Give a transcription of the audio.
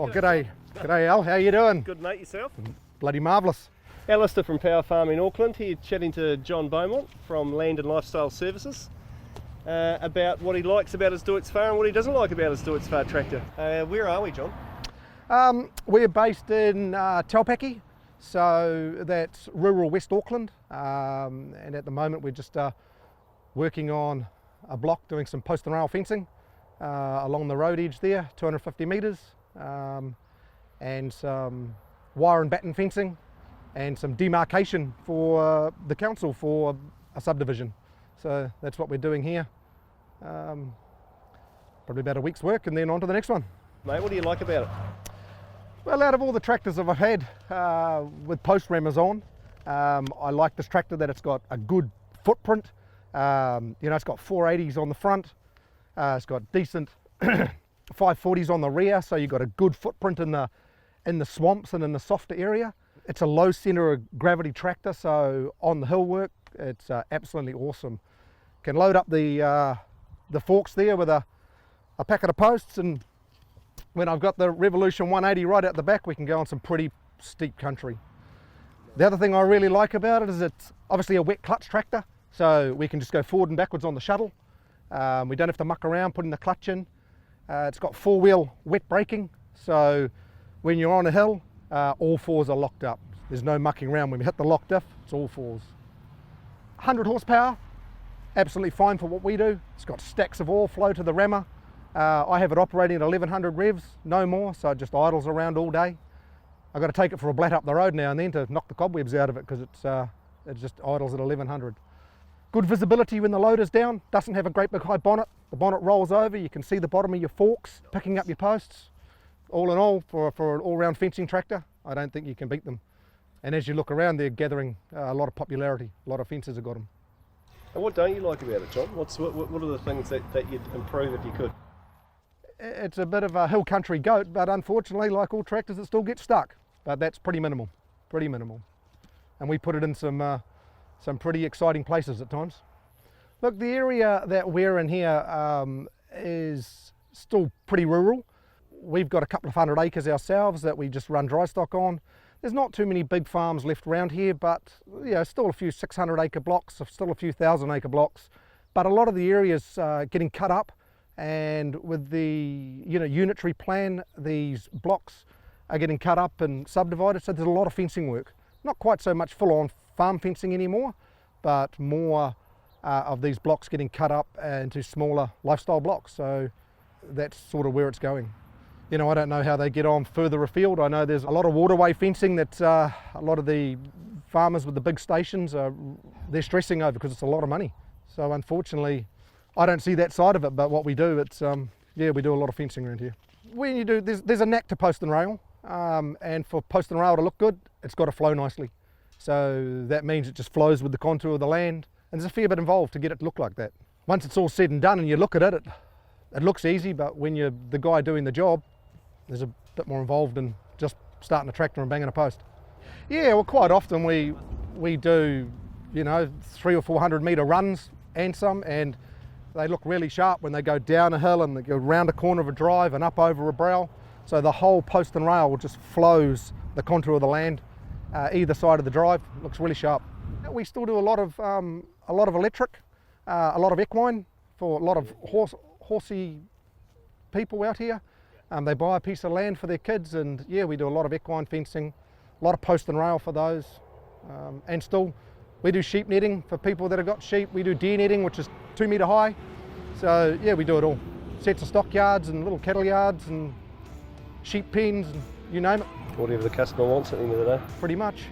Oh, g'day. G'day, Al. How you doing? Good, mate. Yourself? Bloody marvellous. Alastair from Power Farming Auckland here, chatting to John Beaumont from Land and Lifestyle Services about what he likes about his Deutz-Fahr and what he doesn't like about his Deutz-Fahr tractor. Where are we, John? We're based in Taupaki, so that's rural West Auckland, and at the moment we're just working on a block doing some post and rail fencing along the road edge there, 250 metres, and some wire and batten fencing and some demarcation for the council for a subdivision. So that's what we're doing here. Probably about a week's work and then on to the next one. Mate, what do you like about it? Well, out of all the tractors that I've had with post rammers on, I like this tractor that it's got a good footprint. It's got 480s on the front, it's got decent 540s on the rear, so you've got a good footprint in the swamps and in the softer area. It's a low centre of gravity tractor, so on the hill work it's absolutely awesome. Can load up the forks there with a packet of posts, and when I've got the Revolution 180 right out the back, we can go on some pretty steep country. The other thing I really like about it is it's obviously a wet clutch tractor, so we can just go forward and backwards on the shuttle. We don't have to muck around putting the clutch in. It's got four-wheel wet braking, so when you're on a hill, all fours are locked up. There's no mucking around. When we hit the lock diff, it's all fours. 100 horsepower, absolutely fine for what we do. It's got stacks of oil flow to the rammer. I have it operating at 1100 revs, no more, so it just idles around all day. I've got to take it for a blat up the road now and then to knock the cobwebs out of it because it just idles at 1100. Good visibility when the loader's down, doesn't have a great big high bonnet. The bonnet rolls over, you can see the bottom of your forks, picking up your posts. All in all, for an all-round fencing tractor, I don't think you can beat them. And as you look around, they're gathering a lot of popularity. A lot of fences have got them. And what don't you like about it, John? What are the things that you'd improve if you could? It's a bit of a hill country goat, but unfortunately, like all tractors, it still gets stuck. But that's pretty minimal, pretty minimal. And we put it in some pretty exciting places at times. Look, the area that we're in here is still pretty rural. We've got a couple of 100 acres ourselves that we just run dry stock on. There's not too many big farms left around here, but still a few 600 acre blocks, still a few 1,000 acre blocks. But a lot of the areas getting cut up, and with the unitary plan, these blocks are getting cut up and subdivided, so there's a lot of fencing work. Not quite so much full-on farm fencing anymore, but more of these blocks getting cut up into smaller lifestyle blocks, so that's sort of where it's going. I don't know how they get on further afield. I know there's a lot of waterway fencing that a lot of the farmers with the big stations they're stressing over because it's a lot of money. So unfortunately, I don't see that side of it, but what we do, it's we do a lot of fencing around here. When you do, there's a knack to post and rail, and for post and rail to look good, it's got to flow nicely. So that means it just flows with the contour of the land, and there's a fair bit involved to get it to look like that. Once it's all said and done and you look at it, it looks easy, but when you're the guy doing the job, there's a bit more involved than just starting a tractor and banging a post. Yeah, well, quite often we do 300 or 400 metre runs and they look really sharp when they go down a hill and they go round a corner of a drive and up over a brow. So the whole post and rail just flows the contour of the land either side of the drive. It looks really sharp. We still do a lot of electric, a lot of equine for a lot of horsey people out here. They buy a piece of land for their kids, and we do a lot of equine fencing, a lot of post and rail for those, and still we do sheep netting for people that have got sheep. We do deer netting, which is 2 metre high. So we do it all. Sets of stockyards and little cattle yards and sheep pens and you name it. Whatever the customer wants at the end of the day. Pretty much.